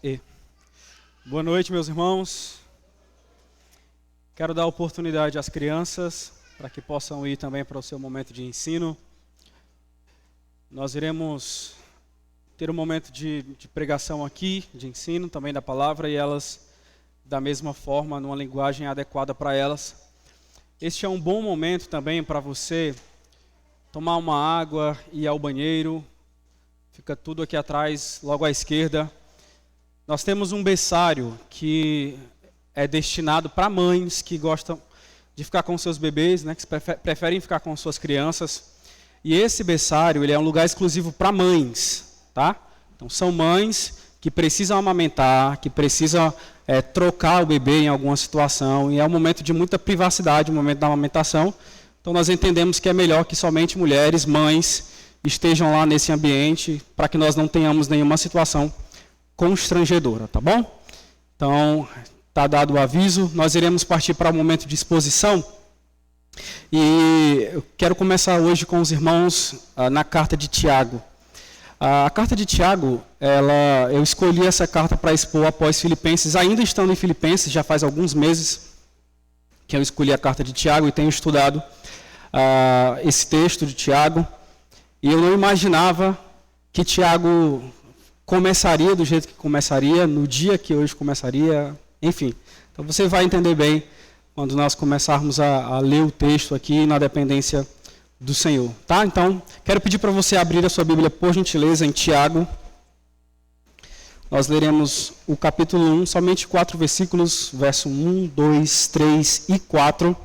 E. Boa noite, meus irmãos. Quero dar oportunidade às crianças para que possam ir também para o seu momento de ensino. Nós iremos ter um momento de pregação aqui, de ensino também da palavra, e elas, da mesma forma, numa linguagem adequada para elas. Este é um bom momento também para você tomar uma água, ir ao banheiro. Fica tudo aqui atrás, logo à esquerda. Nós temos um berçário que é destinado para mães que gostam de ficar com seus bebês, né, que preferem ficar com suas crianças. E esse berçário, ele é um lugar exclusivo para mães, tá? Então são mães que precisam amamentar, que precisam trocar o bebê em alguma situação, e é um momento de muita privacidade, o momento da amamentação. Então nós entendemos que é melhor que somente mulheres, mães, estejam lá nesse ambiente, para que nós não tenhamos nenhuma situação constrangedora, tá bom? Então, está dado o aviso, nós iremos partir para o momento de exposição. E eu quero começar hoje com os irmãos na carta de Tiago. A carta de Tiago, eu escolhi essa carta para expor após Filipenses, ainda estando em Filipenses, já faz alguns meses que eu escolhi a carta de Tiago e tenho estudado esse texto de Tiago. E eu não imaginava que Tiago começaria do jeito que começaria, no dia que hoje começaria, enfim. Então você vai entender bem quando nós começarmos a ler o texto aqui na dependência do Senhor, tá? Então, quero pedir para você abrir a sua Bíblia, por gentileza, em Tiago. Nós leremos o capítulo 1, somente 4 versículos, verso 1, 2, 3 e 4.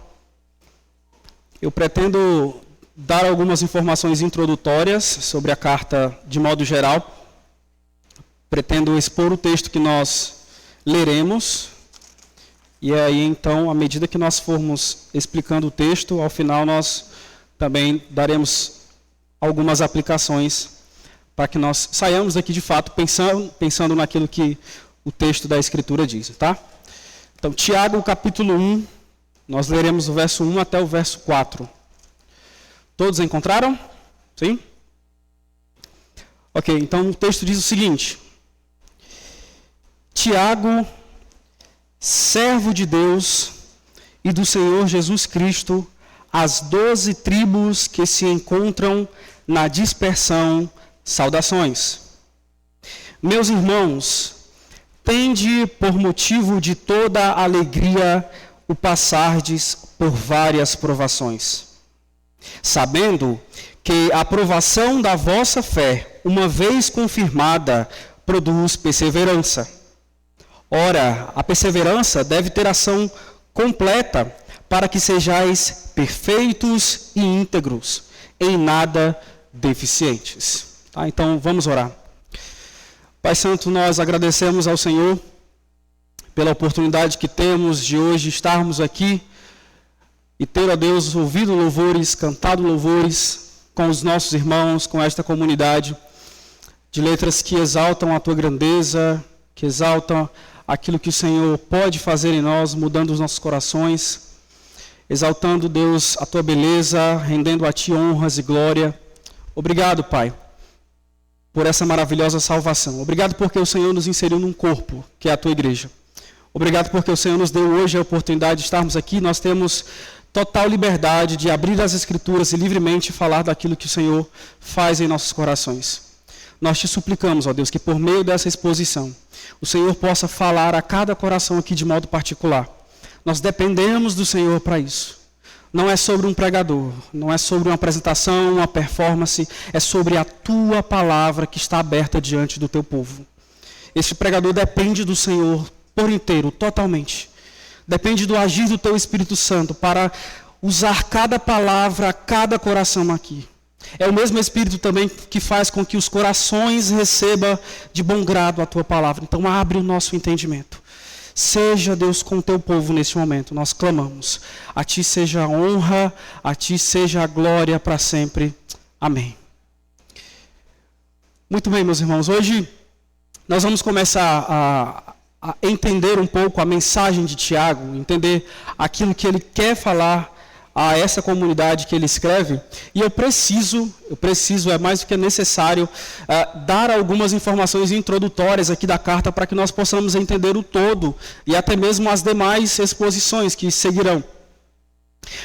Eu pretendo dar algumas informações introdutórias sobre a carta de modo geral. Pretendo expor o texto que nós leremos, e aí então, à medida que nós formos explicando o texto, ao final nós também daremos algumas aplicações para que nós saiamos daqui de fato pensando naquilo que o texto da Escritura diz, tá? Então, Tiago, capítulo 1, nós leremos o verso 1 até o verso 4. Todos encontraram? Sim? Ok, então o texto diz o seguinte: Tiago, servo de Deus e do Senhor Jesus Cristo, às 12 tribos que se encontram na dispersão, saudações. Meus irmãos, tende por motivo de toda alegria o passardes por várias provações, sabendo que a provação da vossa fé, uma vez confirmada, produz perseverança. Ora, a perseverança deve ter ação completa, para que sejais perfeitos e íntegros, em nada deficientes. Tá? Então, vamos orar. Pai Santo, nós agradecemos ao Senhor pela oportunidade que temos de hoje estarmos aqui e ter, ó Deus, ouvido louvores, cantado louvores com os nossos irmãos, com esta comunidade, de letras que exaltam a Tua grandeza, que exaltam aquilo que o Senhor pode fazer em nós, mudando os nossos corações, exaltando, Deus, a Tua beleza, rendendo a Ti honras e glória. Obrigado, Pai, por essa maravilhosa salvação. Obrigado porque o Senhor nos inseriu num corpo, que é a Tua igreja. Obrigado porque o Senhor nos deu hoje a oportunidade de estarmos aqui. Nós temos total liberdade de abrir as Escrituras e livremente falar daquilo que o Senhor faz em nossos corações. Nós te suplicamos, ó Deus, que por meio dessa exposição, o Senhor possa falar a cada coração aqui de modo particular. Nós dependemos do Senhor para isso. Não é sobre um pregador, não é sobre uma apresentação, uma performance, é sobre a Tua palavra que está aberta diante do Teu povo. Este pregador depende do Senhor por inteiro, totalmente. Depende do agir do Teu Espírito Santo para usar cada palavra, cada coração aqui. É o mesmo Espírito também que faz com que os corações recebam de bom grado a Tua palavra. Então abre o nosso entendimento. Seja, Deus, com o Teu povo neste momento. Nós clamamos. A Ti seja a honra, a Ti seja a glória para sempre. Amém. Muito bem, meus irmãos. Hoje nós vamos começar a entender um pouco a mensagem de Tiago, entender aquilo que ele quer falar a essa comunidade que ele escreve, e eu preciso, é mais do que necessário, dar algumas informações introdutórias aqui da carta para que nós possamos entender o todo e até mesmo as demais exposições que seguirão.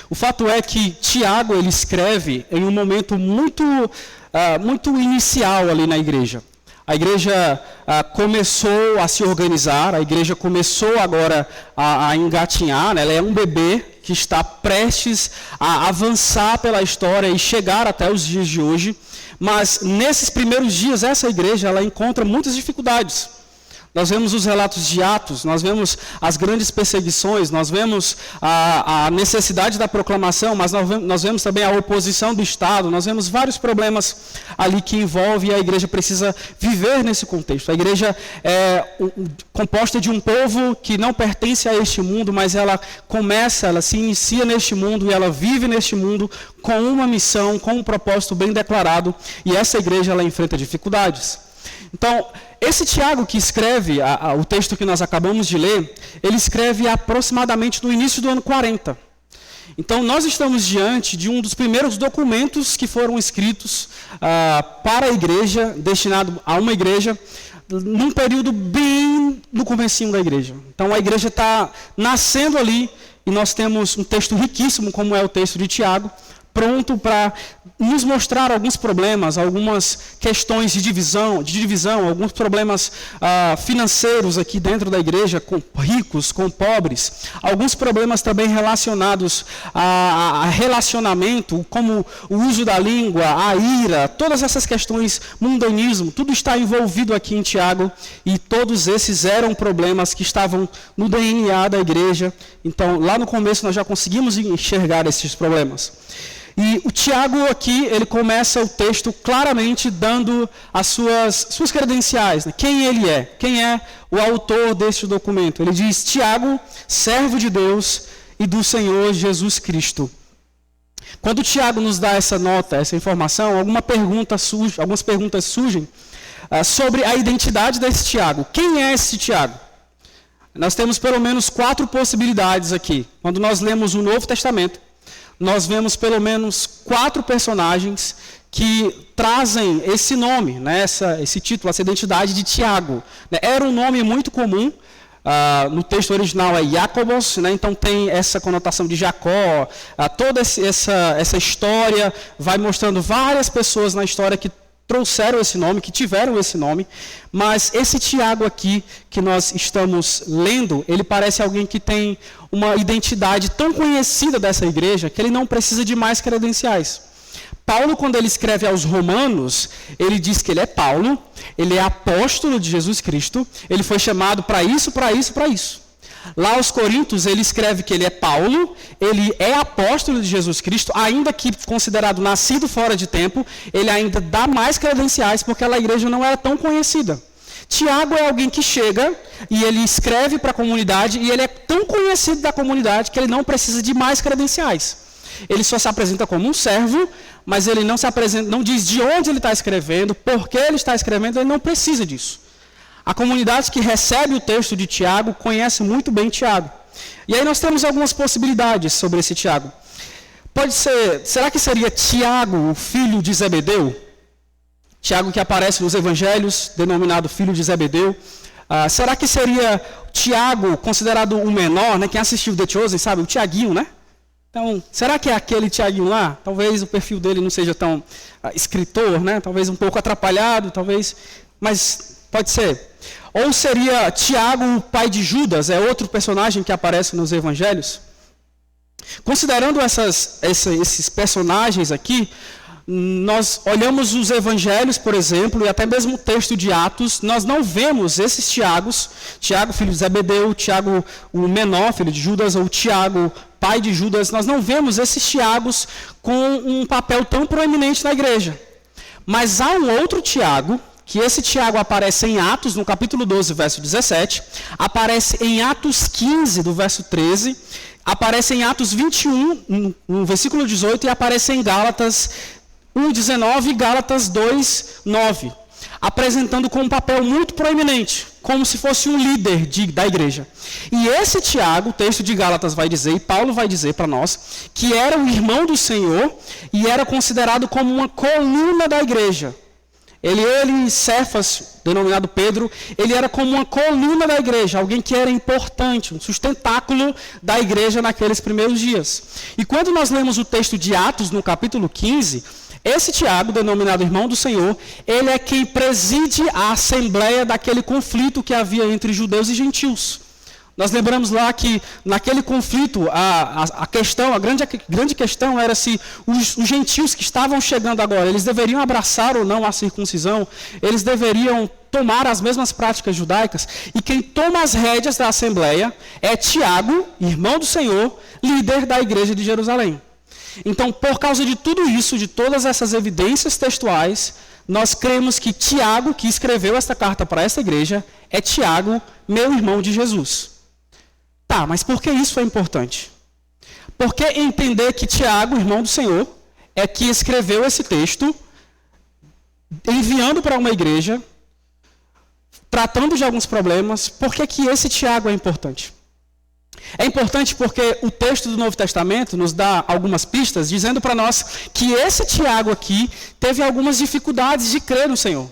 O fato é que Tiago ele escreve em um momento muito inicial ali na igreja. A igreja começou a se organizar, a igreja começou agora a engatinhar, né? Ela é um bebê que está prestes a avançar pela história e chegar até os dias de hoje. Mas nesses primeiros dias, essa igreja ela encontra muitas dificuldades. Nós vemos os relatos de Atos, nós vemos as grandes perseguições, nós vemos a necessidade da proclamação, mas nós vemos também a oposição do Estado, nós vemos vários problemas ali que envolvem e a igreja precisa viver nesse contexto. A igreja é composta de um povo que não pertence a este mundo, mas ela se inicia neste mundo e ela vive neste mundo com uma missão, com um propósito bem declarado, e essa igreja ela enfrenta dificuldades. Então, esse Tiago que escreve o texto que nós acabamos de ler, ele escreve aproximadamente no início do ano 40. Então, nós estamos diante de um dos primeiros documentos que foram escritos para a igreja, destinado a uma igreja, num período bem no comecinho da igreja. Então, a igreja está nascendo ali e nós temos um texto riquíssimo, como é o texto de Tiago, pronto para nos mostrar alguns problemas, algumas questões de divisão, alguns problemas financeiros aqui dentro da igreja, com ricos, com pobres, alguns problemas também relacionados a relacionamento, como o uso da língua, a ira, todas essas questões, mundanismo, tudo está envolvido aqui em Tiago, e todos esses eram problemas que estavam no DNA da igreja. Então, lá no começo nós já conseguimos enxergar esses problemas. E o Tiago aqui, ele começa o texto claramente dando as suas credenciais, né? Quem ele é, quem é o autor deste documento. Ele diz: Tiago, servo de Deus e do Senhor Jesus Cristo. Quando o Tiago nos dá essa nota, essa informação, algumas perguntas surgem sobre a identidade desse Tiago. Quem é esse Tiago? Nós temos pelo menos 4 possibilidades aqui. Quando nós lemos o Novo Testamento, nós vemos pelo menos 4 personagens que trazem esse nome, né, esse título, essa identidade de Tiago. Era um nome muito comum, no texto original é Jacobos, né, então tem essa conotação de Jacó. Toda essa história vai mostrando várias pessoas na história que trouxeram esse nome, que tiveram esse nome, mas esse Tiago aqui que nós estamos lendo, ele parece alguém que tem uma identidade tão conhecida dessa igreja que ele não precisa de mais credenciais. Paulo, quando ele escreve aos Romanos, ele diz que ele é Paulo, ele é apóstolo de Jesus Cristo, ele foi chamado para isso, para isso, para isso. Lá aos Coríntios, ele escreve que ele é Paulo, ele é apóstolo de Jesus Cristo, ainda que considerado nascido fora de tempo, ele ainda dá mais credenciais, porque aquela igreja não era tão conhecida. Tiago é alguém que chega e ele escreve para a comunidade, e ele é tão conhecido da comunidade que ele não precisa de mais credenciais. Ele só se apresenta como um servo, mas ele não se apresenta, não diz de onde ele está escrevendo, por que ele está escrevendo, ele não precisa disso. A comunidade que recebe o texto de Tiago conhece muito bem Tiago. E aí nós temos algumas possibilidades sobre esse Tiago. Pode ser, será que seria Tiago, o filho de Zebedeu? Tiago que aparece nos evangelhos, denominado filho de Zebedeu. Será que seria Tiago, considerado o menor, né? Quem assistiu The Chosen sabe, o Tiaguinho, né? Então, será que é aquele Tiaguinho lá? Talvez o perfil dele não seja tão escritor, né? Talvez um pouco atrapalhado, talvez, mas pode ser. Ou seria Tiago, o pai de Judas, é outro personagem que aparece nos evangelhos? Considerando esses personagens aqui, nós olhamos os evangelhos, por exemplo, e até mesmo o texto de Atos, nós não vemos esses Tiagos, Tiago, filho de Zebedeu, Tiago, o menor, filho de Judas, ou Tiago, pai de Judas, nós não vemos esses Tiagos com um papel tão proeminente na igreja. Mas há um outro Tiago, que esse Tiago aparece em Atos, no capítulo 12, verso 17, aparece em Atos 15, do verso 13, aparece em Atos 21, no versículo 18, e aparece em Gálatas 1:19 e Gálatas 2:9. apresentando com um papel muito proeminente, como se fosse um líder da igreja. E esse Tiago, o texto de Gálatas vai dizer, e Paulo vai dizer para nós, que era o irmão do Senhor e era considerado como uma coluna da igreja. Ele, Cefas, denominado Pedro, ele era como uma coluna da igreja, alguém que era importante, um sustentáculo da igreja naqueles primeiros dias. E quando nós lemos o texto de Atos, no capítulo 15, esse Tiago, denominado irmão do Senhor, ele é quem preside a assembleia daquele conflito que havia entre judeus e gentios. Nós lembramos lá que naquele conflito, a grande questão era se os gentios que estavam chegando agora, eles deveriam abraçar ou não a circuncisão, eles deveriam tomar as mesmas práticas judaicas, e quem toma as rédeas da assembleia é Tiago, irmão do Senhor, líder da igreja de Jerusalém. Então, por causa de tudo isso, de todas essas evidências textuais, nós cremos que Tiago, que escreveu esta carta para esta igreja, é Tiago, meu irmão de Jesus. Tá, mas por que isso é importante? Porque entender que Tiago, irmão do Senhor, é que escreveu esse texto, enviando para uma igreja, tratando de alguns problemas, por que esse Tiago é importante? É importante porque o texto do Novo Testamento nos dá algumas pistas, dizendo para nós que esse Tiago aqui teve algumas dificuldades de crer no Senhor.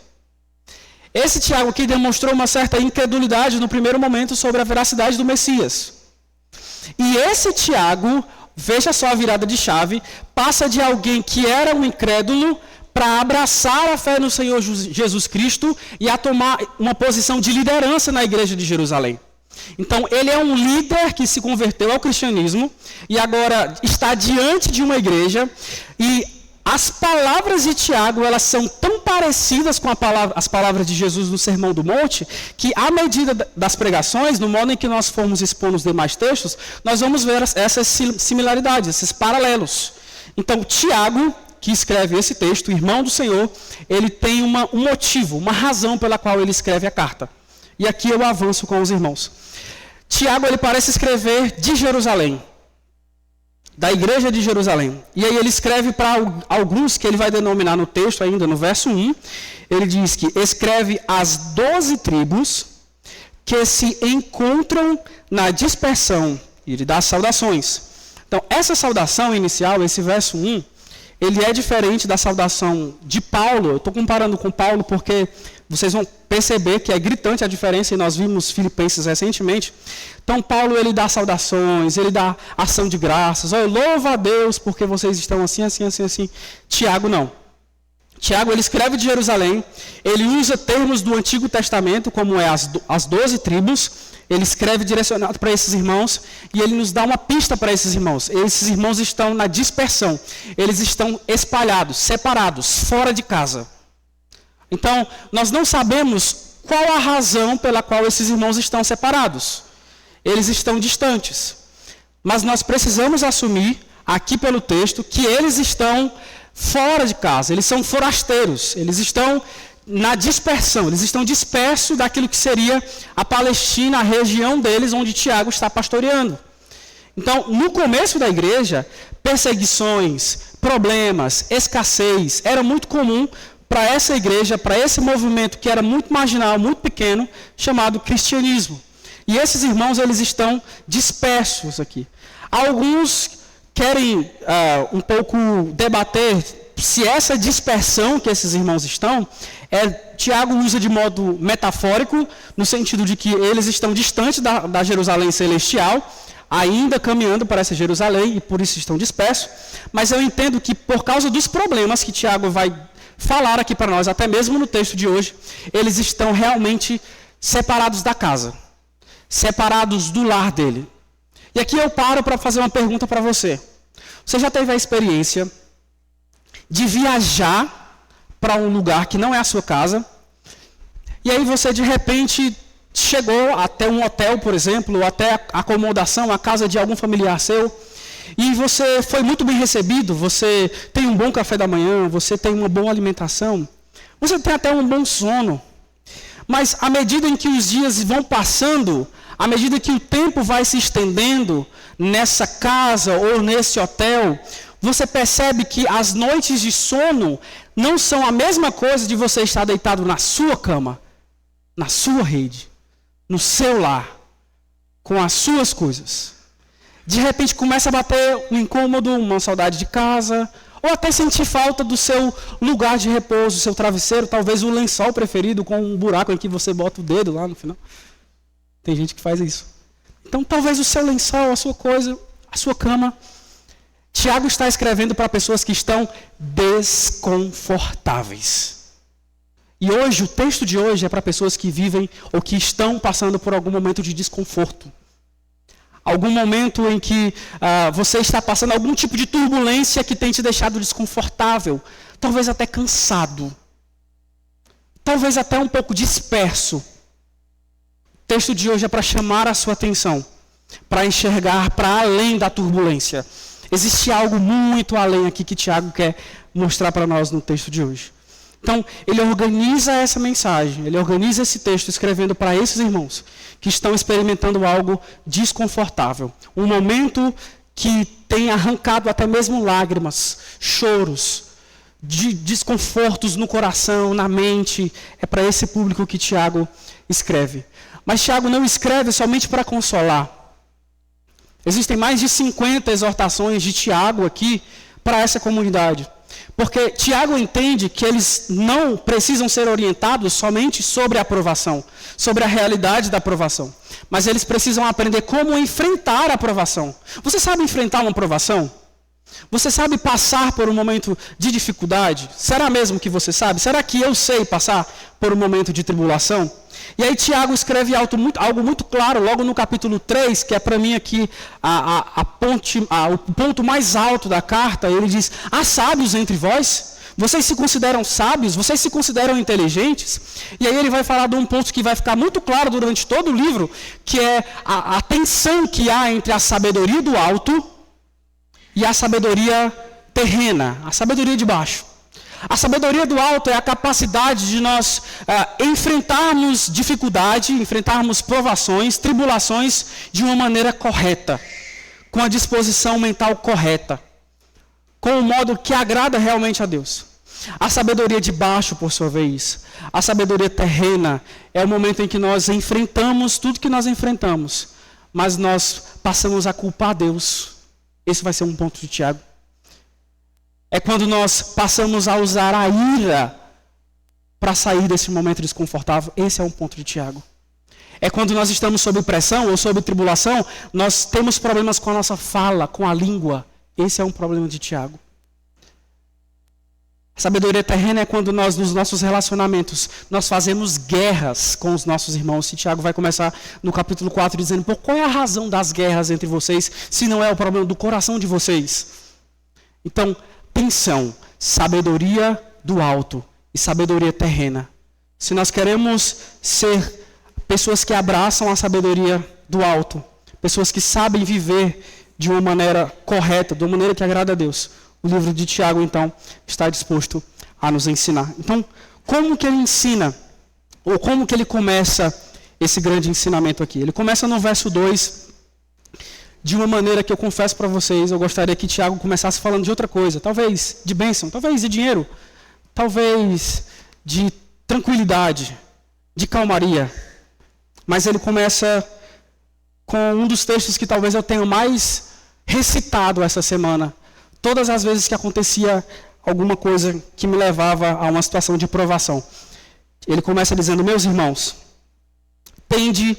Esse Tiago aqui demonstrou uma certa incredulidade no primeiro momento sobre a veracidade do Messias. E esse Tiago, veja só a virada de chave, passa de alguém que era um incrédulo para abraçar a fé no Senhor Jesus Cristo e a tomar uma posição de liderança na igreja de Jerusalém. Então, ele é um líder que se converteu ao cristianismo e agora está diante de uma igreja, e as palavras de Tiago, elas são tão parecidas com as palavras de Jesus no Sermão do Monte, que à medida das pregações, no modo em que nós formos expor os demais textos, nós vamos ver essas similaridades, esses paralelos. Então, Tiago, que escreve esse texto, irmão do Senhor, ele tem um motivo, uma razão pela qual ele escreve a carta. E aqui eu avanço com os irmãos. Tiago, ele parece escrever de Jerusalém, da igreja de Jerusalém. E aí ele escreve para alguns que ele vai denominar no texto ainda, no verso 1, ele diz que escreve as 12 tribos que se encontram na dispersão, e ele dá saudações. Então, essa saudação inicial, esse verso 1, ele é diferente da saudação de Paulo. Eu estou comparando com Paulo porque vocês vão perceber que é gritante a diferença, e nós vimos Filipenses recentemente. Então, Paulo, ele dá saudações, ele dá ação de graças. Oh, louva a Deus porque vocês estão assim, assim, assim, assim. Tiago, não. Tiago, ele escreve de Jerusalém, ele usa termos do Antigo Testamento, como é as 12 tribos, ele escreve direcionado para esses irmãos, e ele nos dá uma pista para esses irmãos. Esses irmãos estão na dispersão, eles estão espalhados, separados, fora de casa. Então, nós não sabemos qual a razão pela qual esses irmãos estão separados. Eles estão distantes. Mas nós precisamos assumir, aqui pelo texto, que eles estão fora de casa, eles são forasteiros, eles estão na dispersão, eles estão dispersos daquilo que seria a Palestina, a região deles, onde Tiago está pastoreando. Então, no começo da igreja, perseguições, problemas, escassez, era muito comum para essa igreja, para esse movimento que era muito marginal, muito pequeno, chamado cristianismo. E esses irmãos, eles estão dispersos aqui. Alguns querem um pouco debater se essa dispersão que esses irmãos estão, Tiago usa de modo metafórico, no sentido de que eles estão distantes da Jerusalém celestial, ainda caminhando para essa Jerusalém, e por isso estão dispersos. Mas eu entendo que por causa dos problemas que Tiago vai falar aqui para nós, até mesmo no texto de hoje, eles estão realmente separados da casa, separados do lar dele. E aqui eu paro para fazer uma pergunta para você. Você já teve a experiência de viajar para um lugar que não é a sua casa, e aí você de repente chegou até um hotel, por exemplo, ou até a acomodação, a casa de algum familiar seu, e você foi muito bem recebido, você tem um bom café da manhã, você tem uma boa alimentação, você tem até um bom sono. Mas à medida em que os dias vão passando, à medida que o tempo vai se estendendo nessa casa ou nesse hotel, você percebe que as noites de sono não são a mesma coisa de você estar deitado na sua cama, na sua rede, no seu lar, com as suas coisas. De repente começa a bater um incômodo, uma saudade de casa, ou até sentir falta do seu lugar de repouso, seu travesseiro, talvez o lençol preferido com um buraco em que você bota o dedo lá no final. Tem gente que faz isso. Então talvez o seu lençol, a sua coisa, a sua cama. Tiago está escrevendo para pessoas que estão desconfortáveis. E hoje, o texto de hoje é para pessoas que vivem ou que estão passando por algum momento de desconforto. Algum momento em que você está passando algum tipo de turbulência que tem te deixado desconfortável. Talvez até cansado. Talvez até um pouco disperso. O texto de hoje é para chamar a sua atenção. Para enxergar para além da turbulência. Existe algo muito além aqui que Tiago quer mostrar para nós no texto de hoje. Então, ele organiza essa mensagem, ele organiza esse texto escrevendo para esses irmãos que estão experimentando algo desconfortável. Um momento que tem arrancado até mesmo lágrimas, choros, de desconfortos no coração, na mente. É para esse público que Tiago escreve. Mas Tiago não escreve somente para consolar. Existem mais de 50 exortações de Tiago aqui para essa comunidade. Porque Tiago entende que eles não precisam ser orientados somente sobre a aprovação, sobre a realidade da aprovação. Mas eles precisam aprender como enfrentar a aprovação. Você sabe enfrentar uma aprovação? Você sabe passar por um momento de dificuldade? Será mesmo que você sabe? Será que eu sei passar por um momento de tribulação? E aí Tiago escreve algo muito claro, logo no capítulo 3, que é para mim aqui o ponto mais alto da carta. Ele diz: há sábios entre vós? Vocês se consideram sábios? Vocês se consideram inteligentes? E aí ele vai falar de um ponto que vai ficar muito claro durante todo o livro, que é a tensão que há entre a sabedoria do alto e a sabedoria terrena, a sabedoria de baixo. A sabedoria do alto é a capacidade de nós enfrentarmos dificuldade, enfrentarmos provações, tribulações de uma maneira correta, com a disposição mental correta, com o modo que agrada realmente a Deus. A sabedoria de baixo, por sua vez, a sabedoria terrena, é o momento em que nós enfrentamos tudo que nós enfrentamos, mas nós passamos a culpar a Deus. Esse vai ser um ponto de Tiago. É quando nós passamos a usar a ira para sair desse momento desconfortável. Esse é um ponto de Tiago. É quando nós estamos sob pressão ou sob tribulação, nós temos problemas com a nossa fala, com a língua. Esse é um problema de Tiago. A sabedoria terrena é quando nós, nos nossos relacionamentos, nós fazemos guerras com os nossos irmãos. E Tiago vai começar no capítulo 4 dizendo: por qual é a razão das guerras entre vocês, se não é o problema do coração de vocês? Então, atenção, sabedoria do alto e sabedoria terrena. Se nós queremos ser pessoas que abraçam a sabedoria do alto, pessoas que sabem viver de uma maneira correta, de uma maneira que agrada a Deus, o livro de Tiago, então, está disposto a nos ensinar. Então, como que ele ensina, ou como que ele começa esse grande ensinamento aqui? Ele começa no verso 2, de uma maneira que eu confesso para vocês, eu gostaria que Tiago começasse falando de outra coisa, talvez de bênção, talvez de dinheiro, talvez de tranquilidade, de calmaria. Mas ele começa com um dos textos que talvez eu tenha mais recitado essa semana, todas as vezes que acontecia alguma coisa que me levava a uma situação de provação. Ele começa dizendo: meus irmãos, tende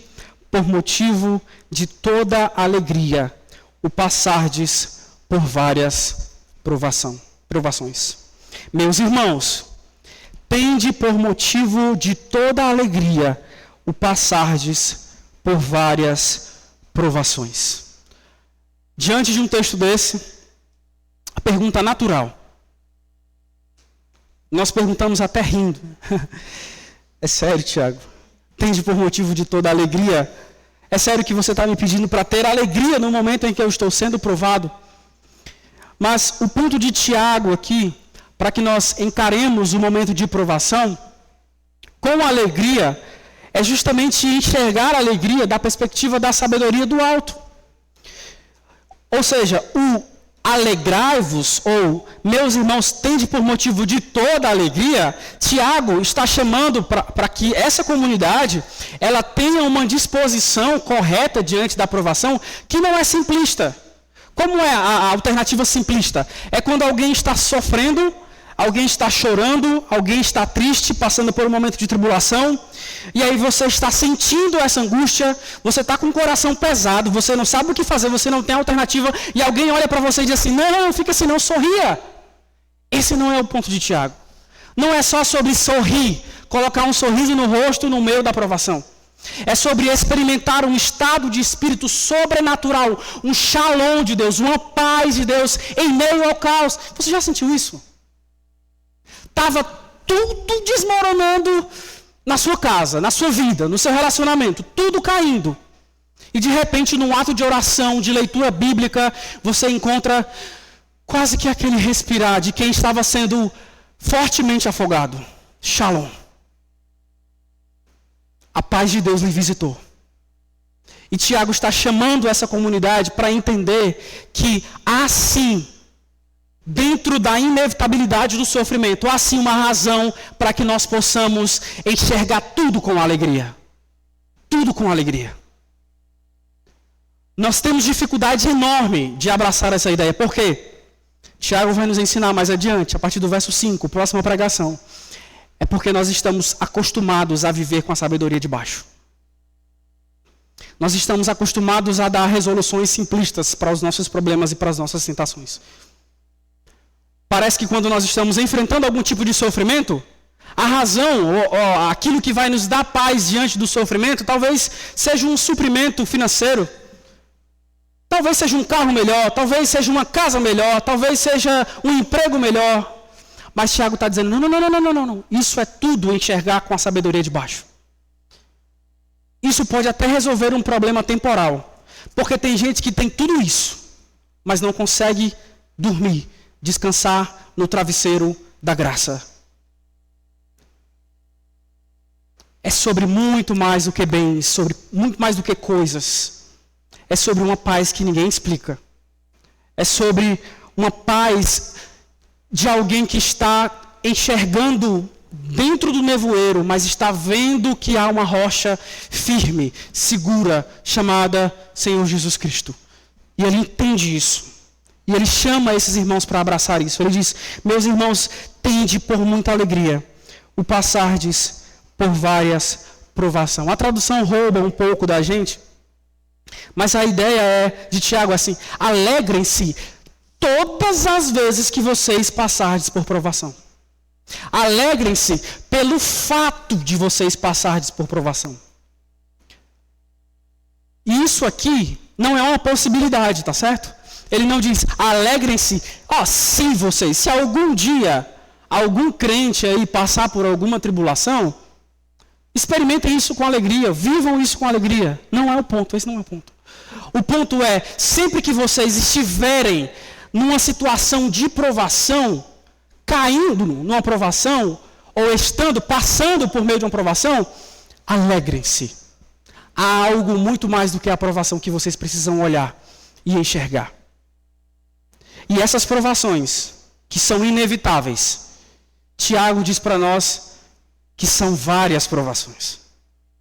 por motivo de toda alegria o passardes por várias provações. Meus irmãos, tende por motivo de toda alegria o passardes por várias provações. Diante de um texto desse, a pergunta natural, nós perguntamos até rindo: é sério, Tiago? Tende por motivo de toda alegria? É sério que você está me pedindo para ter alegria no momento em que eu estou sendo provado? Mas o ponto de Tiago aqui, para que nós encaremos o momento de provação com alegria, é justamente enxergar a alegria da perspectiva da sabedoria do alto. Ou seja, alegrai-vos, ou meus irmãos, tende por motivo de toda alegria, Tiago está chamando para que essa comunidade ela tenha uma disposição correta diante da provação, que não é simplista. Como é a alternativa simplista? É quando alguém está sofrendo, alguém está chorando, alguém está triste, passando por um momento de tribulação, e aí você está sentindo essa angústia, você está com o coração pesado, você não sabe o que fazer, você não tem alternativa, e alguém olha para você e diz assim, não fica assim, não, sorria. Esse não é o ponto de Tiago. Não é só sobre sorrir, colocar um sorriso no rosto no meio da provação. É sobre experimentar um estado de espírito sobrenatural, um shalom de Deus, uma paz de Deus em meio ao caos. Você já sentiu isso? Estava tudo desmoronando na sua casa, na sua vida, no seu relacionamento, tudo caindo. E de repente, num ato de oração, de leitura bíblica, você encontra quase que aquele respirar de quem estava sendo fortemente afogado. Shalom. A paz de Deus lhe visitou. E Tiago está chamando essa comunidade para entender que há sim, dentro da inevitabilidade do sofrimento, há sim uma razão para que nós possamos enxergar tudo com alegria. Tudo com alegria. Nós temos dificuldade enorme de abraçar essa ideia. Por quê? Tiago vai nos ensinar mais adiante, a partir do verso 5, próxima pregação. É porque nós estamos acostumados a viver com a sabedoria de baixo. Nós estamos acostumados a dar resoluções simplistas para os nossos problemas e para as nossas tentações. Parece que quando nós estamos enfrentando algum tipo de sofrimento, a razão, ou aquilo que vai nos dar paz diante do sofrimento, talvez seja um suprimento financeiro, talvez seja um carro melhor, talvez seja uma casa melhor, talvez seja um emprego melhor. Mas Tiago está dizendo, não. Isso é tudo enxergar com a sabedoria de baixo. Isso pode até resolver um problema temporal. Porque tem gente que tem tudo isso, mas não consegue dormir, descansar no travesseiro da graça. É sobre muito mais do que bens, sobre muito mais do que coisas. É sobre uma paz que ninguém explica. É sobre uma paz de alguém que está enxergando dentro do nevoeiro, mas está vendo que há uma rocha firme, segura, chamada Senhor Jesus Cristo. E ele entende isso. E ele chama esses irmãos para abraçar isso. Ele diz, meus irmãos, tende por muita alegria o passardes por várias provações. A tradução rouba um pouco da gente, mas a ideia é de Tiago assim, alegrem-se todas as vezes que vocês passardes por provação. Alegrem-se pelo fato de vocês passardes por provação. E isso aqui não é uma possibilidade, tá certo? Ele não diz, alegrem-se, se vocês, se algum dia algum crente aí passar por alguma tribulação, experimentem isso com alegria, vivam isso com alegria. Não é o ponto, esse não é o ponto. O ponto é, sempre que vocês estiverem numa situação de provação, caindo numa provação, ou passando por meio de uma provação, alegrem-se. Há algo muito mais do que a provação que vocês precisam olhar e enxergar. E essas provações, que são inevitáveis, Tiago diz para nós que são várias provações.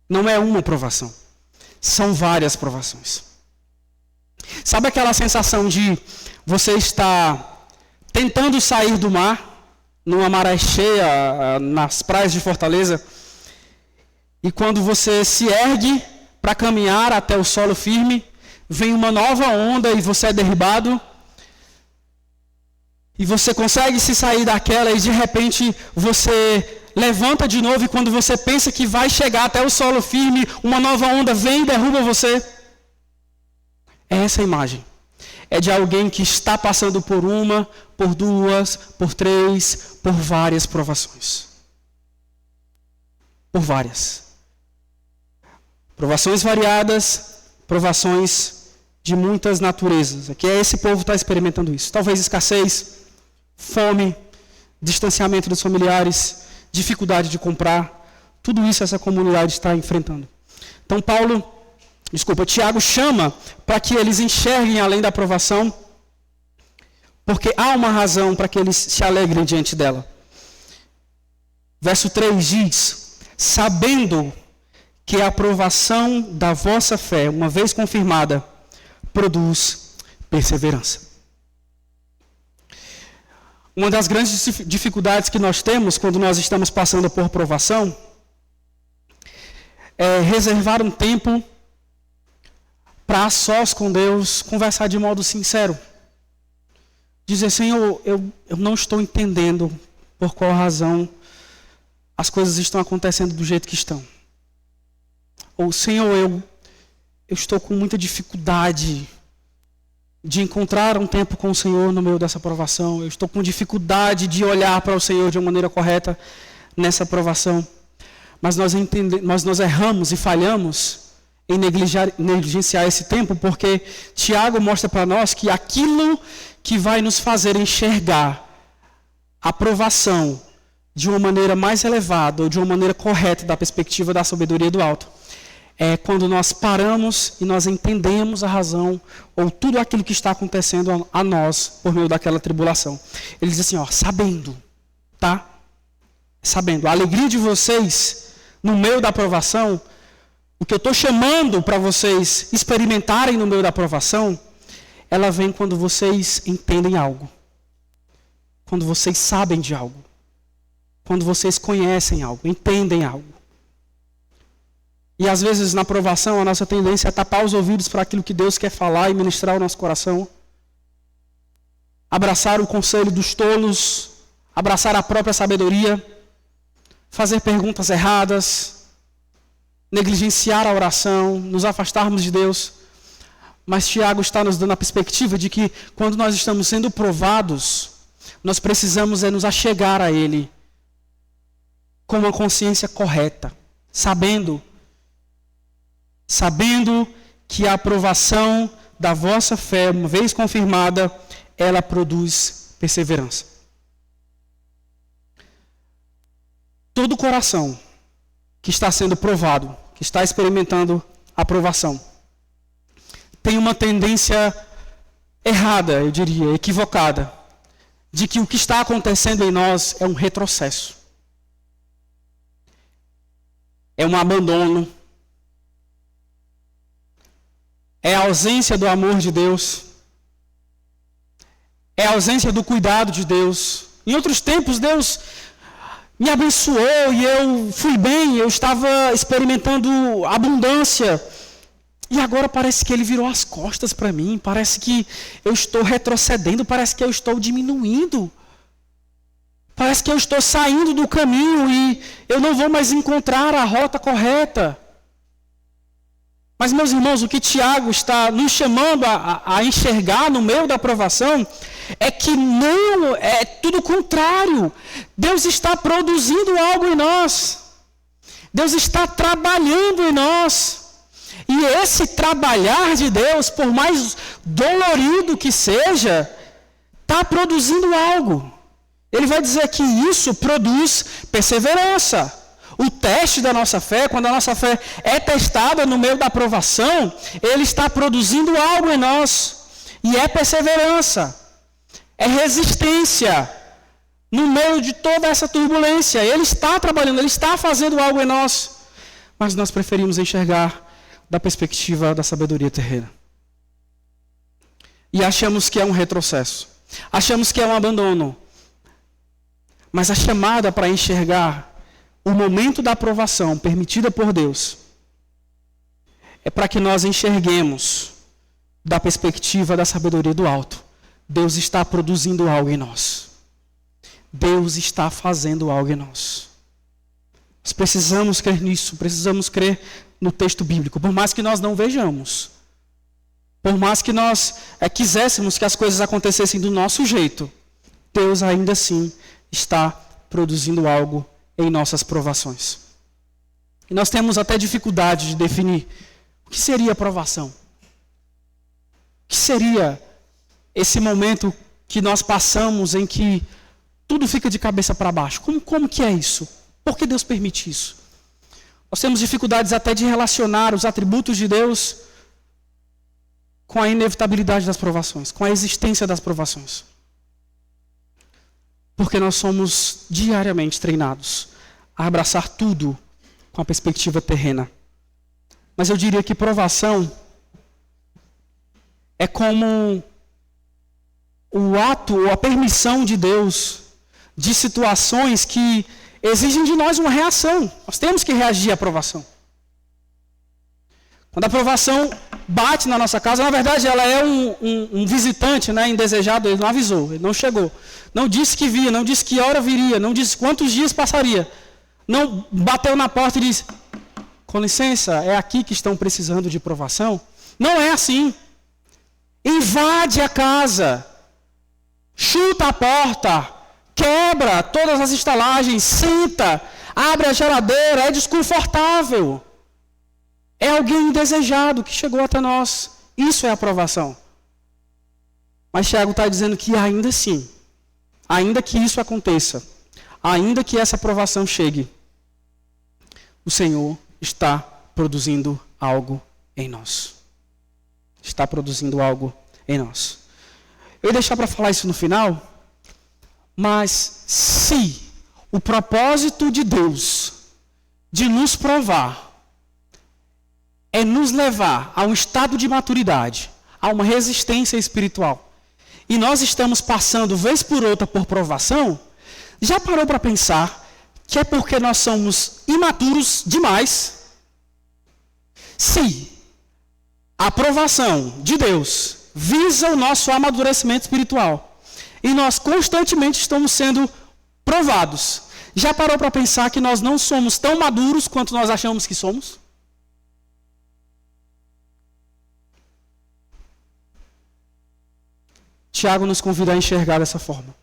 Não é uma provação, são várias provações. Sabe aquela sensação de você estar tentando sair do mar, numa maré cheia, nas praias de Fortaleza, e quando você se ergue para caminhar até o solo firme, vem uma nova onda e você é derribado, e você consegue se sair daquela e de repente você levanta de novo e quando você pensa que vai chegar até o solo firme, uma nova onda vem e derruba você. É essa a imagem. É de alguém que está passando por uma, por duas, por três, por várias provações. Por várias. Provações variadas, provações de muitas naturezas. Aqui esse povo está experimentando isso. Talvez escassez, fome, distanciamento dos familiares, dificuldade de comprar. Tudo isso essa comunidade está enfrentando. Então Tiago chama para que eles enxerguem além da provação porque há uma razão para que eles se alegrem diante dela. Verso 3 diz: sabendo que a aprovação da vossa fé, uma vez confirmada, produz perseverança. Uma das grandes dificuldades que nós temos quando nós estamos passando por provação é reservar um tempo para a sós com Deus, conversar de modo sincero. Dizer: Senhor, eu não estou entendendo por qual razão as coisas estão acontecendo do jeito que estão. Ou, Senhor, eu estou com muita dificuldade de encontrar um tempo com o Senhor no meio dessa provação. Eu estou com dificuldade de olhar para o Senhor de uma maneira correta nessa provação. Mas nós erramos e falhamos em negligenciar esse tempo, porque Tiago mostra para nós que aquilo que vai nos fazer enxergar a provação de uma maneira mais elevada, ou de uma maneira correta da perspectiva da sabedoria do alto, é quando nós paramos e nós entendemos a razão, ou tudo aquilo que está acontecendo a nós por meio daquela tribulação. Ele diz assim, sabendo, tá? Sabendo. A alegria de vocês no meio da provação, o que eu estou chamando para vocês experimentarem no meio da provação, ela vem quando vocês entendem algo. Quando vocês sabem de algo. Quando vocês conhecem algo, entendem algo. E às vezes na provação a nossa tendência é tapar os ouvidos para aquilo que Deus quer falar e ministrar ao nosso coração. Abraçar o conselho dos tolos, abraçar a própria sabedoria, fazer perguntas erradas, negligenciar a oração, nos afastarmos de Deus. Mas Tiago está nos dando a perspectiva de que quando nós estamos sendo provados, nós precisamos nos achegar a Ele com uma consciência correta, sabendo que a aprovação da vossa fé, uma vez confirmada, ela produz perseverança. Todo coração que está sendo provado, que está experimentando a provação, tem uma tendência errada, eu diria, equivocada, de que o que está acontecendo em nós é um retrocesso. É um abandono. É a ausência do amor de Deus. É a ausência do cuidado de Deus. Em outros tempos, Deus me abençoou e eu fui bem, eu estava experimentando abundância. E agora parece que Ele virou as costas para mim, parece que eu estou retrocedendo, parece que eu estou diminuindo. Parece que eu estou saindo do caminho e eu não vou mais encontrar a rota correta. Mas, meus irmãos, o que Tiago está nos chamando a enxergar no meio da provação é que não, é tudo contrário. Deus está produzindo algo em nós. Deus está trabalhando em nós. E esse trabalhar de Deus, por mais dolorido que seja, está produzindo algo. Ele vai dizer que isso produz perseverança. O teste da nossa fé, quando a nossa fé é testada no meio da provação, ele está produzindo algo em nós. E é perseverança. É resistência. No meio de toda essa turbulência. Ele está trabalhando, ele está fazendo algo em nós. Mas nós preferimos enxergar da perspectiva da sabedoria terrena. E achamos que é um retrocesso. Achamos que é um abandono. Mas a chamada para enxergar o momento da aprovação permitida por Deus é para que nós enxerguemos da perspectiva da sabedoria do alto. Deus está produzindo algo em nós. Deus está fazendo algo em nós. Nós precisamos crer nisso, precisamos crer no texto bíblico, por mais que nós não vejamos. Por mais que nós quiséssemos que as coisas acontecessem do nosso jeito, Deus ainda assim está produzindo algo em nossas provações. E nós temos até dificuldade de definir o que seria a provação. O que seria esse momento que nós passamos em que tudo fica de cabeça para baixo? Como que é isso? Por que Deus permite isso? Nós temos dificuldades até de relacionar os atributos de Deus com a inevitabilidade das provações, com a existência das provações. Porque nós somos diariamente treinados a abraçar tudo com a perspectiva terrena. Mas eu diria que provação é como o ato ou a permissão de Deus de situações que exigem de nós uma reação. Nós temos que reagir à provação. Quando a provação bate na nossa casa, na verdade ela é um visitante, né, indesejado, ele não avisou, ele não chegou. Não disse que via, não disse que hora viria, não disse quantos dias passaria. Não bateu na porta e disse, com licença, é aqui que estão precisando de provação? Não é assim. Invade a casa, chuta a porta, quebra todas as estalagens, senta, abre a geladeira, é desconfortável. É alguém indesejado que chegou até nós. Isso é aprovação. Mas Tiago está dizendo que ainda assim, ainda que isso aconteça, ainda que essa aprovação chegue, o Senhor está produzindo algo em nós. Está produzindo algo em nós. Eu ia deixar para falar isso no final, mas se o propósito de Deus de nos provar é nos levar a um estado de maturidade, a uma resistência espiritual, e nós estamos passando vez por outra por provação, já parou para pensar que é porque nós somos imaturos demais? Se a aprovação de Deus visa o nosso amadurecimento espiritual e nós constantemente estamos sendo provados, já parou para pensar que nós não somos tão maduros quanto nós achamos que somos? Tiago nos convida a enxergar dessa forma.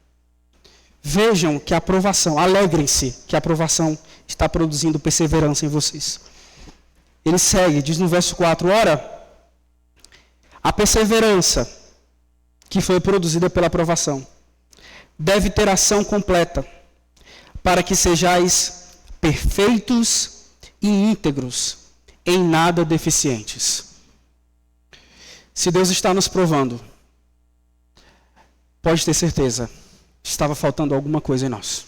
Vejam que a aprovação, alegrem-se que a aprovação está produzindo perseverança em vocês. Ele segue, diz no verso 4, ora, a perseverança que foi produzida pela aprovação deve ter ação completa, para que sejais perfeitos e íntegros, em nada deficientes. Se Deus está nos provando, pode ter certeza, estava faltando alguma coisa em nós.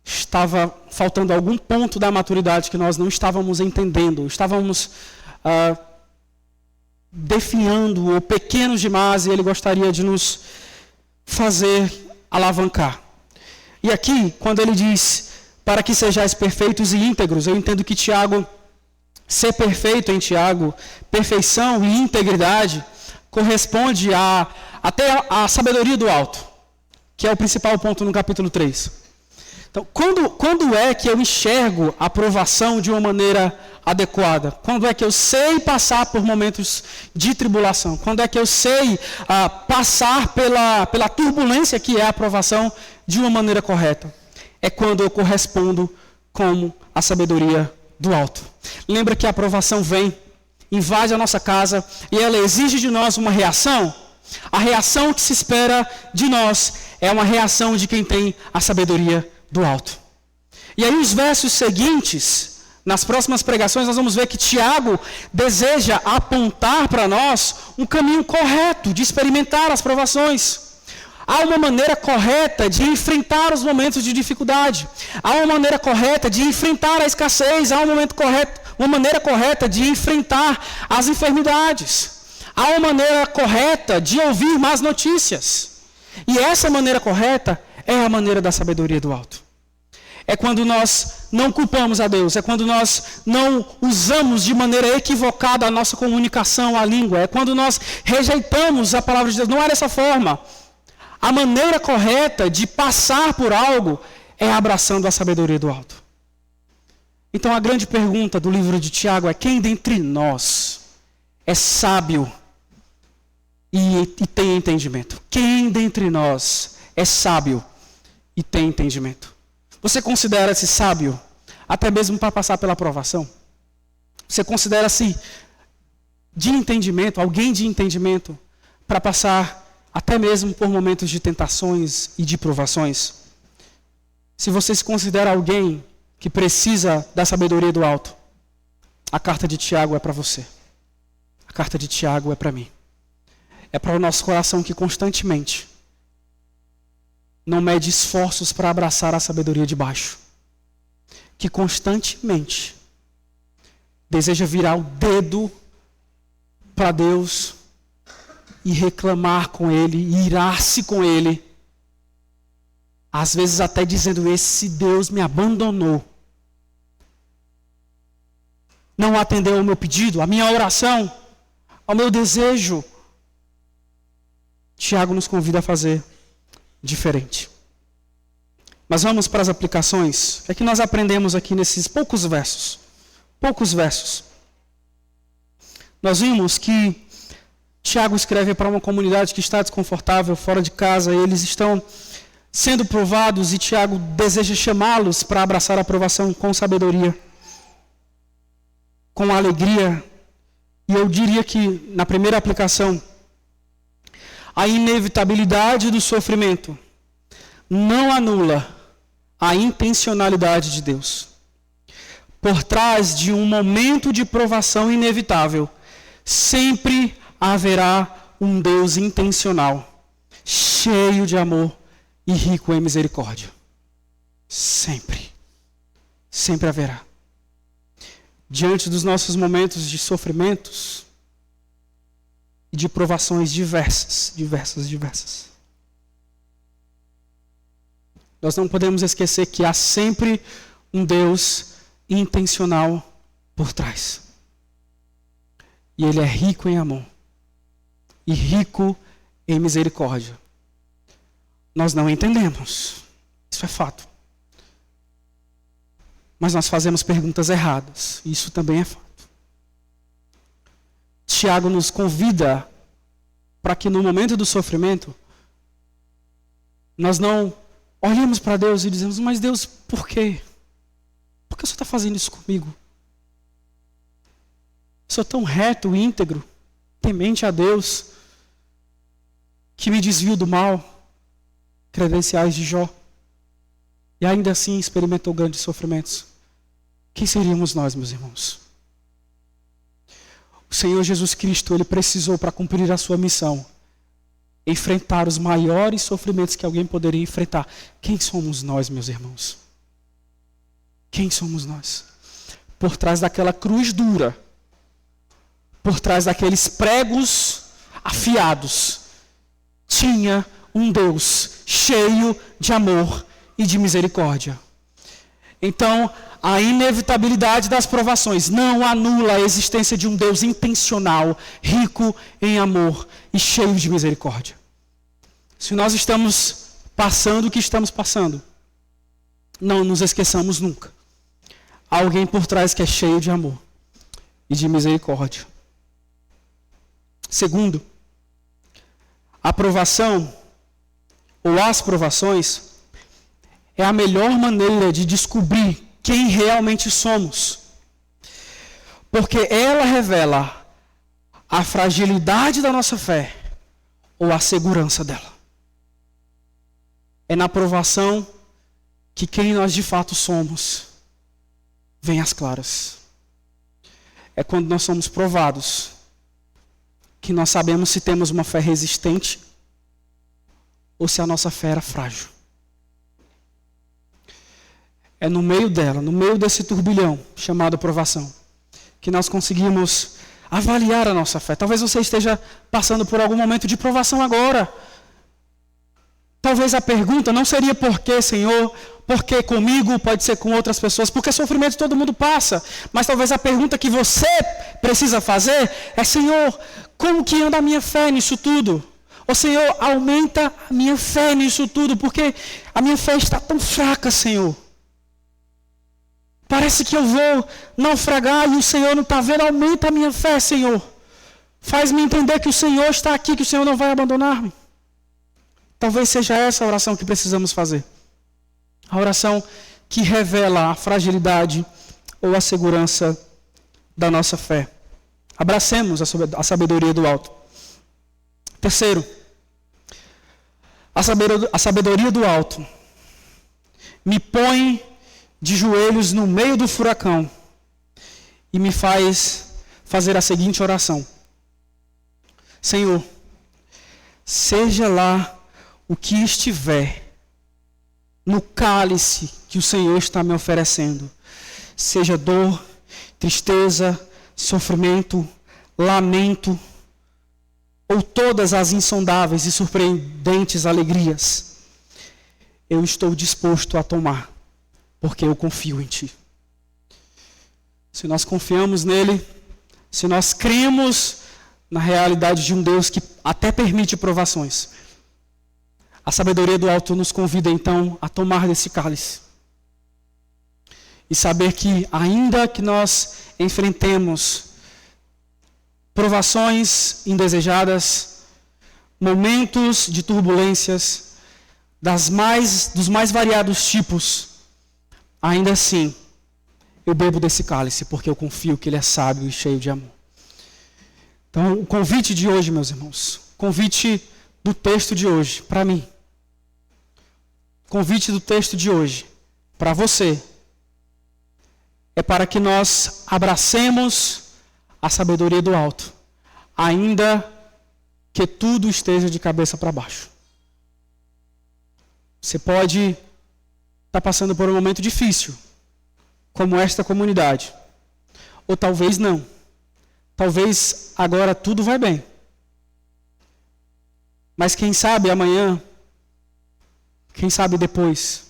Estava faltando algum ponto da maturidade que nós não estávamos entendendo, estávamos definhando ou pequenos demais e Ele gostaria de nos fazer alavancar. E aqui, quando ele diz, para que sejais perfeitos e íntegros, eu entendo que Tiago, ser perfeito em Tiago, perfeição e integridade, corresponde até a sabedoria do alto, que é o principal ponto no capítulo 3. Então, quando é que eu enxergo a aprovação de uma maneira adequada? Quando é que eu sei passar por momentos de tribulação? Quando é que eu sei passar pela turbulência que é a aprovação de uma maneira correta? É quando eu correspondo com a sabedoria do alto. Lembra que a aprovação vem, invade a nossa casa e ela exige de nós uma reação? A reação que se espera de nós é uma reação de quem tem a sabedoria do alto. E aí os versos seguintes, nas próximas pregações, nós vamos ver que Tiago deseja apontar para nós um caminho correto de experimentar as provações. Há uma maneira correta de enfrentar os momentos de dificuldade. Há uma maneira correta de enfrentar a escassez. Há uma maneira correta de enfrentar as enfermidades. Há uma maneira correta de ouvir más notícias. E essa maneira correta é a maneira da sabedoria do alto. É quando nós não culpamos a Deus, é quando nós não usamos de maneira equivocada a nossa comunicação, a língua, é quando nós rejeitamos a palavra de Deus. Não é dessa forma. A maneira correta de passar por algo é abraçando a sabedoria do alto. Então a grande pergunta do livro de Tiago é: quem dentre nós é sábio e tem entendimento? Quem dentre nós é sábio e tem entendimento? Você considera-se sábio até mesmo para passar pela provação? Você considera-se de entendimento, alguém de entendimento, para passar até mesmo por momentos de tentações e de provações? Se você se considera alguém que precisa da sabedoria do alto, a carta de Tiago é para você. A carta de Tiago é para mim. É para o nosso coração que constantemente não mede esforços para abraçar a sabedoria de baixo, que constantemente deseja virar o dedo para Deus e reclamar com Ele, e irar-se com Ele, às vezes até dizendo: esse Deus me abandonou, não atendeu ao meu pedido, à minha oração, ao meu desejo. Tiago nos convida a fazer diferente. Mas vamos para as aplicações. O que é que nós aprendemos aqui nesses poucos versos? Nós vimos que Tiago escreve para uma comunidade que está desconfortável, fora de casa. Eles estão sendo provados e Tiago deseja chamá-los para abraçar a aprovação com sabedoria, com alegria. E eu diria que, na primeira aplicação, a inevitabilidade do sofrimento não anula a intencionalidade de Deus. Por trás de um momento de provação inevitável, sempre haverá um Deus intencional, cheio de amor e rico em misericórdia. Sempre. Sempre haverá. Diante dos nossos momentos de sofrimentos e de provações diversas. Nós não podemos esquecer que há sempre um Deus intencional por trás. E Ele é rico em amor e rico em misericórdia. Nós não entendemos, isso é fato. Mas nós fazemos perguntas erradas, isso também é fato. Tiago nos convida para que no momento do sofrimento nós não olhemos para Deus e dizemos: mas Deus, por quê? Por que o Senhor está fazendo isso comigo? Eu sou tão reto, íntegro, temente a Deus, que me desvio do mal. Credenciais de Jó. E ainda assim experimentou grandes sofrimentos. Quem seríamos nós, meus irmãos? O Senhor Jesus Cristo, Ele precisou, para cumprir a sua missão, enfrentar os maiores sofrimentos que alguém poderia enfrentar. Quem somos nós, meus irmãos? Quem somos nós? Por trás daquela cruz dura, por trás daqueles pregos afiados, tinha um Deus cheio de amor e de misericórdia. Então, a inevitabilidade das provações não anula a existência de um Deus intencional, rico em amor e cheio de misericórdia. Se nós estamos passando o que estamos passando, não nos esqueçamos nunca. Há alguém por trás que é cheio de amor e de misericórdia. Segundo, a provação ou as provações é a melhor maneira de descobrir quem realmente somos. Porque ela revela a fragilidade da nossa fé ou a segurança dela. É na provação que quem nós de fato somos vem às claras. É quando nós somos provados que nós sabemos se temos uma fé resistente ou se a nossa fé era frágil. É no meio dela, no meio desse turbilhão chamado provação, que nós conseguimos avaliar a nossa fé. Talvez você esteja passando por algum momento de provação agora. Talvez a pergunta não seria por que, Senhor, por que comigo, pode ser com outras pessoas, porque sofrimento todo mundo passa. Mas talvez a pergunta que você precisa fazer é: Senhor, como que anda a minha fé nisso tudo? Ô Senhor, aumenta a minha fé nisso tudo, porque a minha fé está tão fraca, Senhor. Parece que eu vou naufragar e o Senhor não está vendo. Aumenta a minha fé, Senhor. Faz-me entender que o Senhor está aqui, que o Senhor não vai abandonar-me. Talvez seja essa a oração que precisamos fazer. A oração que revela a fragilidade ou a segurança da nossa fé. Abracemos a sabedoria do alto. Terceiro, a sabedoria do alto me põe de joelhos no meio do furacão e me faz fazer a seguinte oração: Senhor, seja lá o que estiver no cálice que o Senhor está me oferecendo. Seja dor, tristeza, sofrimento, lamento, ou todas as insondáveis e surpreendentes alegrias, eu estou disposto a tomar, porque eu confio em Ti. Se nós confiamos nele, se nós cremos na realidade de um Deus que até permite provações, a sabedoria do alto nos convida então a tomar desse cálice. E saber que ainda que nós enfrentemos provações indesejadas, momentos de turbulências, dos mais variados tipos, ainda assim, eu bebo desse cálice, porque eu confio que ele é sábio e cheio de amor. Então, o convite de hoje, meus irmãos, o convite do texto de hoje, para mim, o convite do texto de hoje, para você, é para que nós abracemos a sabedoria do alto, ainda que tudo esteja de cabeça para baixo. Você pode estar passando por um momento difícil, como esta comunidade, ou talvez não. Talvez agora tudo vai bem. Mas quem sabe amanhã, quem sabe depois,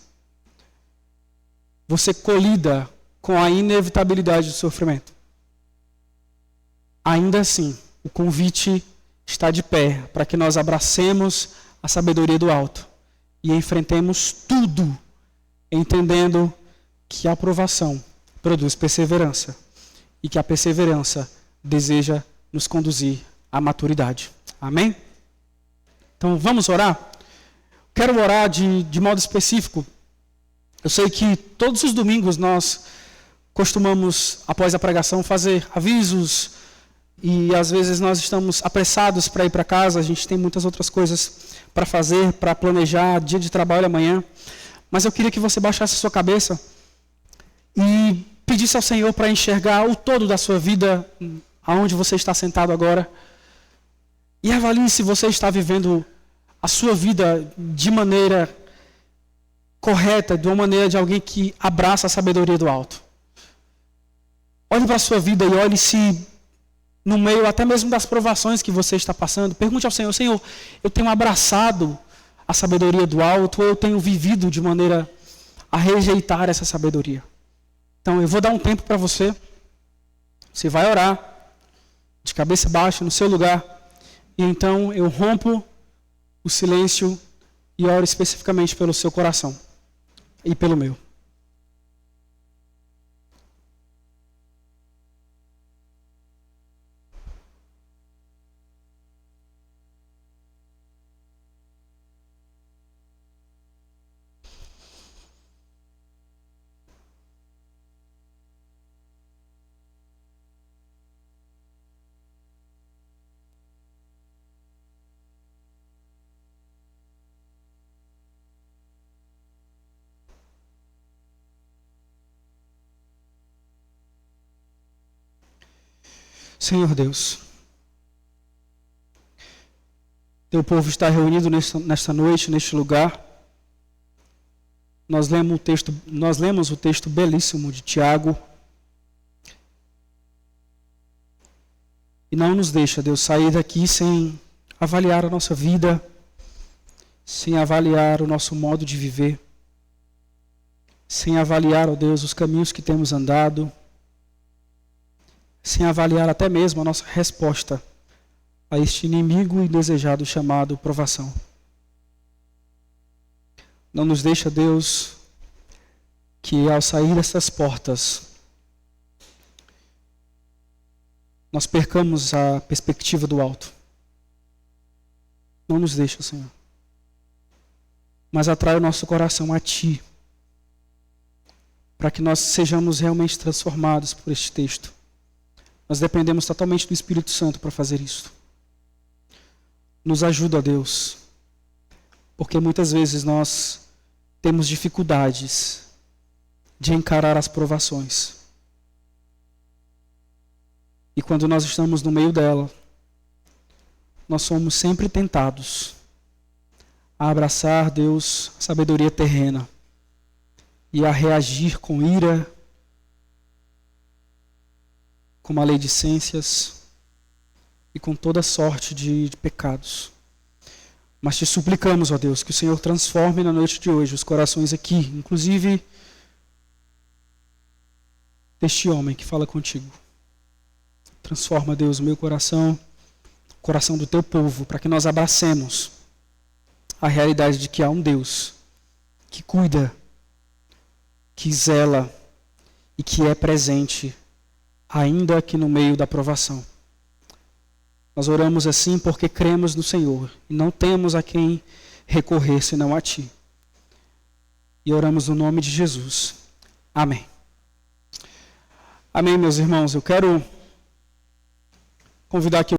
você colida com a inevitabilidade do sofrimento. Ainda assim, o convite está de pé para que nós abracemos a sabedoria do alto e enfrentemos tudo, entendendo que a aprovação produz perseverança e que a perseverança deseja nos conduzir à maturidade. Amém? Então vamos orar? Quero orar de modo específico. Eu sei que todos os domingos nós costumamos, após a pregação, fazer avisos e às vezes nós estamos apressados para ir para casa, a gente tem muitas outras coisas para fazer, para planejar, dia de trabalho amanhã. Mas eu queria que você baixasse a sua cabeça e pedisse ao Senhor para enxergar o todo da sua vida, aonde você está sentado agora, e avalie se você está vivendo a sua vida de maneira correta, de uma maneira de alguém que abraça a sabedoria do alto. Olhe para a sua vida e olhe se, no meio até mesmo das provações que você está passando, pergunte ao Senhor: Senhor, eu tenho abraçado a sabedoria do alto, ou eu tenho vivido de maneira a rejeitar essa sabedoria? Então eu vou dar um tempo para você. Você vai orar, de cabeça baixa, no seu lugar. E então eu rompo o silêncio e oro especificamente pelo seu coração e pelo meu. Senhor Deus, teu povo está reunido nesta noite, neste lugar. Nós lemos o texto belíssimo de Tiago. E não nos deixa, Deus, sair daqui sem avaliar a nossa vida, sem avaliar o nosso modo de viver, sem avaliar, ó Deus, os caminhos que temos andado, sem avaliar até mesmo a nossa resposta a este inimigo indesejado chamado provação. Não nos deixa, Deus, que ao sair dessas portas, nós percamos a perspectiva do alto. Não nos deixa, Senhor. Mas atrai o nosso coração a Ti, para que nós sejamos realmente transformados por este texto. Nós dependemos totalmente do Espírito Santo para fazer isso. Nos ajuda, Deus, porque muitas vezes nós temos dificuldades de encarar as provações. E quando nós estamos no meio dela, nós somos sempre tentados a abraçar, Deus, a sabedoria terrena, e a reagir com ira, com maledicências e com toda sorte de pecados. Mas te suplicamos, ó Deus, que o Senhor transforme na noite de hoje os corações aqui, inclusive deste homem que fala contigo. Transforma, Deus, o meu coração, o coração do teu povo, para que nós abracemos a realidade de que há um Deus que cuida, que zela e que é presente, ainda aqui no meio da provação. Nós oramos assim porque cremos no Senhor e não temos a quem recorrer senão a Ti. E oramos no nome de Jesus. Amém. Amém, meus irmãos. Eu quero convidar aqui